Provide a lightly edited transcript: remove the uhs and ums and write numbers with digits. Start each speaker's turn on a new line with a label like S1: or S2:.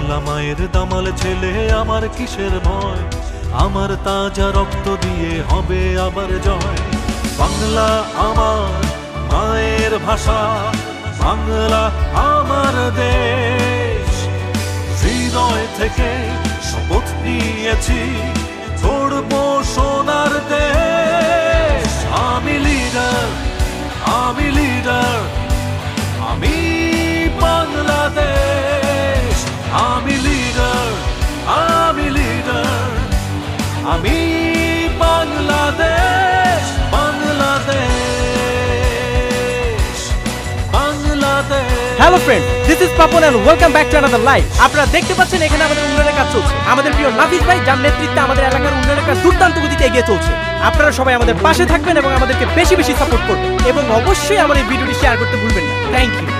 S1: বাংলা মায়ের দামাল ছেলে, আমার কিসের ভয়, আমার তাজা রক্ত দিয়ে হবে আবার জয়। বাংলা আমার মায়ের ভাষা, বাংলা আমার দেশ, হৃদয় থেকে শপথ নিয়েছি গড়বো সোনার দেশ। আমি লিডার, আমি লিডার, আমি বাংলাদেশ। আমি লিডার, আমি লিডার, আমি Bangladesh, Bangladesh, Bangladesh.
S2: Hello friend, this is Papon and welcome back to another live. আপনারা দেখতে পাচ্ছেন এখানে আমাদের উন্নয়নের কাজ চলছে। আমাদের প্রিয় নাফিস ভাই যার নেতৃত্বে আমাদের এলাকার উন্নয়নের কাজ দুর্দান্ত গতিতে এগিয়ে চলছে। আপনারা সবাই আমাদের পাশে থাকবেন এবং আমাদেরকে বেশি বেশি সাপোর্ট করবেন এবং অবশ্যই আমার এই ভিডিওটি শেয়ার করতে ভুলবেন না। Thank you.